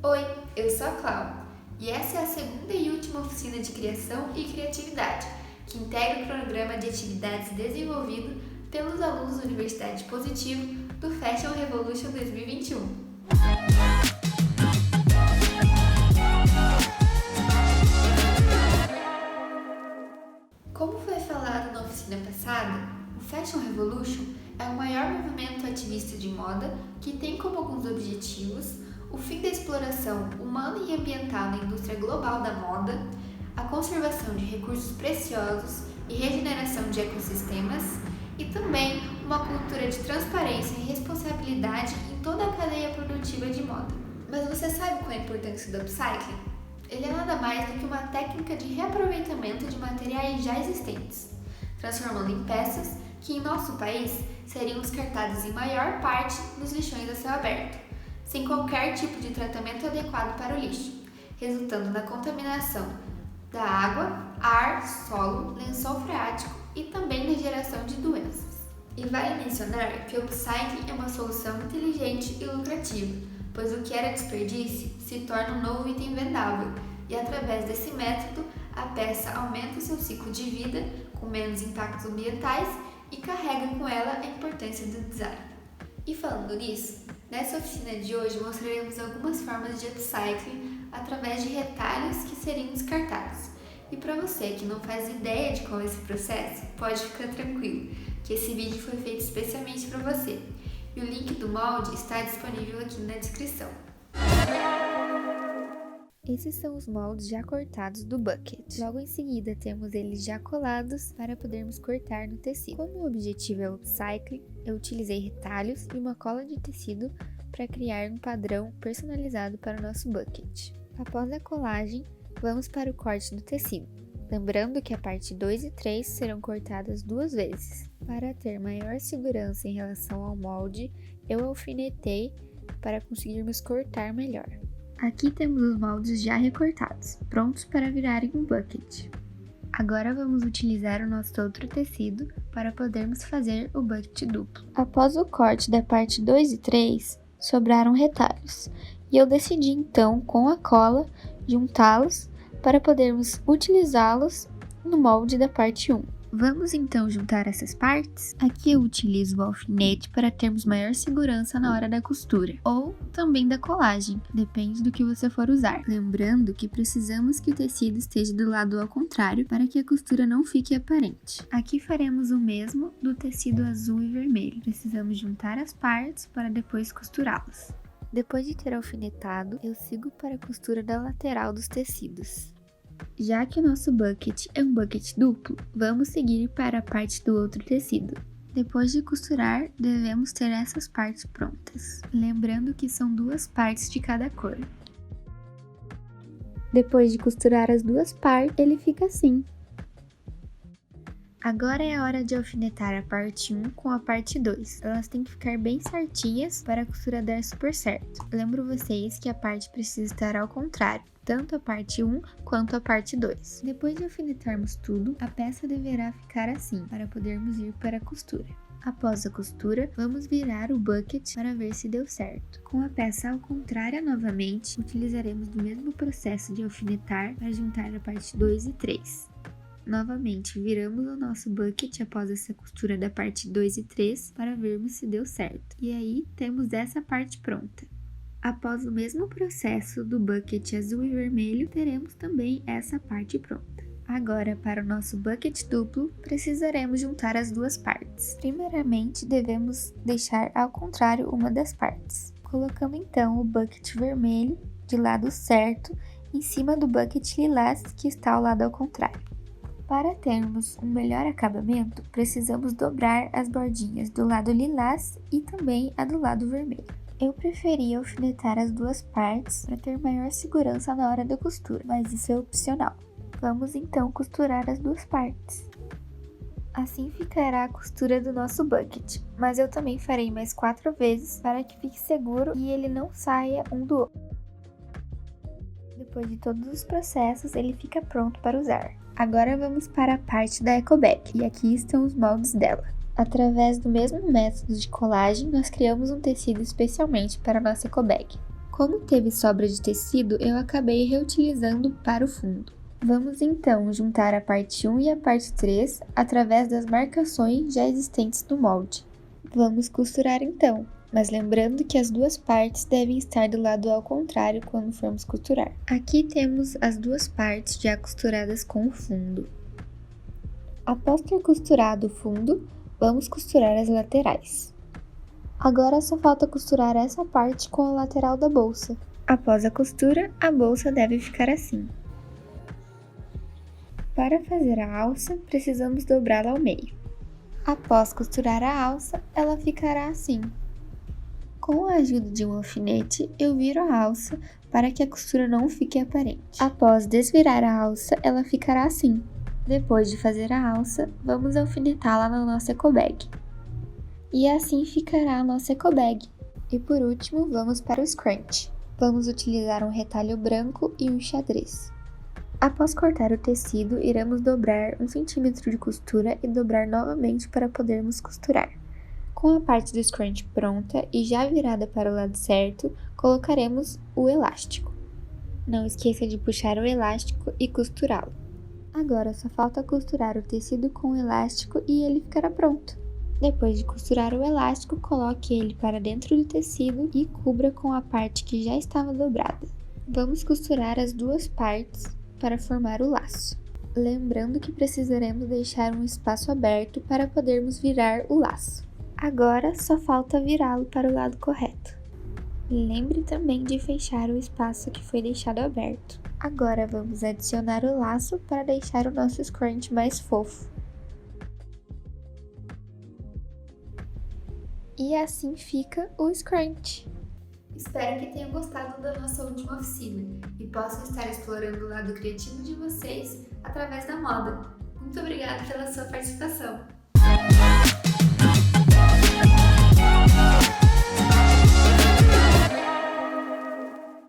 Oi, eu sou a Cláudia e essa é a segunda e última oficina de criação e criatividade, que integra o programa de atividades desenvolvido pelos alunos da Universidade Positivo do Fashion Revolution 2021. Como foi falado na oficina passada, o Fashion Revolution é o maior movimento ativista de moda que tem como alguns objetivos o fim da exploração humana e ambiental na indústria global da moda, a conservação de recursos preciosos e regeneração de ecossistemas, e também uma cultura de transparência e responsabilidade em toda a cadeia produtiva de moda. Mas você sabe qual é a importância do upcycling? Ele é nada mais do que uma técnica de reaproveitamento de materiais já existentes, transformando em peças que em nosso país seriam descartadas em maior parte nos lixões a céu aberto, sem qualquer tipo de tratamento adequado para o lixo, resultando na contaminação da água, ar, solo, lençol freático e também na geração de doenças. E vale mencionar que o upcycling é uma solução inteligente e lucrativa, pois o que era desperdício se torna um novo item vendável, e através desse método a peça aumenta o seu ciclo de vida com menos impactos ambientais e carrega com ela a importância do design. E falando nisso, nessa oficina de hoje mostraremos algumas formas de upcycling através de retalhos que seriam descartados. E para você que não faz ideia de qual é esse processo, pode ficar tranquilo, que esse vídeo foi feito especialmente para você. E o link do molde está disponível aqui na descrição. Esses são os moldes já cortados do bucket. Logo em seguida temos eles já colados para podermos cortar no tecido. Como o objetivo é o upcycling, eu utilizei retalhos e uma cola de tecido para criar um padrão personalizado para o nosso bucket. Após a colagem, vamos para o corte do tecido. Lembrando que a parte 2 e 3 serão cortadas 2 vezes. Para ter maior segurança em relação ao molde, eu alfinetei para conseguirmos cortar melhor. Aqui temos os moldes já recortados, prontos para virarem um bucket. Agora vamos utilizar o nosso outro tecido para podermos fazer o bucket duplo. Após o corte da parte 2 e 3, sobraram retalhos, e eu decidi então, com a cola, juntá-los para podermos utilizá-los no molde da parte 1. Vamos então juntar essas partes? Aqui eu utilizo o alfinete para termos maior segurança na hora da costura, ou também da colagem, depende do que você for usar. Lembrando que precisamos que o tecido esteja do lado ao contrário para que a costura não fique aparente. Aqui faremos o mesmo do tecido azul e vermelho. Precisamos juntar as partes para depois costurá-las. Depois de ter alfinetado, eu sigo para a costura da lateral dos tecidos. Já que o nosso bucket é um bucket duplo, vamos seguir para a parte do outro tecido. Depois de costurar, devemos ter essas partes prontas, lembrando que são 2 partes de cada cor. Depois de costurar as 2 partes, ele fica assim. Agora é a hora de alfinetar a parte 1 com a parte 2. Elas têm que ficar bem certinhas para a costura dar super certo. Lembro vocês que a parte precisa estar ao contrário, tanto a parte 1 quanto a parte 2. Depois de alfinetarmos tudo, a peça deverá ficar assim, para podermos ir para a costura. Após a costura, vamos virar o bucket para ver se deu certo. Com a peça ao contrário novamente, utilizaremos do mesmo processo de alfinetar para juntar a parte 2 e 3. Novamente, viramos o nosso bucket após essa costura da parte 2 e 3 para vermos se deu certo. E aí, temos essa parte pronta. Após o mesmo processo do bucket azul e vermelho, teremos também essa parte pronta. Agora, para o nosso bucket duplo, precisaremos juntar as 2 partes. Primeiramente, devemos deixar ao contrário uma das partes. Colocamos então o bucket vermelho de lado certo em cima do bucket lilás que está ao lado ao contrário. Para termos um melhor acabamento, precisamos dobrar as bordinhas do lado lilás e também a do lado vermelho. Eu preferi alfinetar as 2 partes para ter maior segurança na hora da costura, mas isso é opcional. Vamos então costurar as 2 partes. Assim ficará a costura do nosso bucket, mas eu também farei mais 4 vezes para que fique seguro e ele não saia um do outro. Depois de todos os processos, ele fica pronto para usar. Agora vamos para a parte da ecobag, e aqui estão os moldes dela. Através do mesmo método de colagem, nós criamos um tecido especialmente para a nossa ecobag. Como teve sobra de tecido, eu acabei reutilizando para o fundo. Vamos então juntar a parte 1 e a parte 3 através das marcações já existentes no molde. Vamos costurar então, mas lembrando que as duas partes devem estar do lado ao contrário quando formos costurar. Aqui temos as duas partes já costuradas com o fundo. Após ter costurado o fundo, vamos costurar as laterais. Agora só falta costurar essa parte com a lateral da bolsa. Após a costura, a bolsa deve ficar assim. Para fazer a alça, precisamos dobrá-la ao meio. Após costurar a alça, ela ficará assim. Com a ajuda de um alfinete, eu viro a alça para que a costura não fique aparente. Após desvirar a alça, ela ficará assim. Depois de fazer a alça, vamos alfinetá-la na nossa ecobag. E assim ficará a nossa ecobag. E por último, vamos para o scrunch. Vamos utilizar um retalho branco e um xadrez. Após cortar o tecido, iremos dobrar 1 cm de costura e dobrar novamente para podermos costurar. Com a parte do scrunch pronta e já virada para o lado certo, colocaremos o elástico. Não esqueça de puxar o elástico e costurá-lo. Agora só falta costurar o tecido com o elástico e ele ficará pronto. Depois de costurar o elástico, coloque ele para dentro do tecido e cubra com a parte que já estava dobrada. Vamos costurar as duas partes para formar o laço. Lembrando que precisaremos deixar um espaço aberto para podermos virar o laço. Agora só falta virá-lo para o lado correto. Lembre também de fechar o espaço que foi deixado aberto. Agora vamos adicionar o laço para deixar o nosso scrunch mais fofo. E assim fica o scrunch. Espero que tenham gostado da nossa última oficina e possam estar explorando o lado criativo de vocês através da moda. Muito obrigada pela sua participação!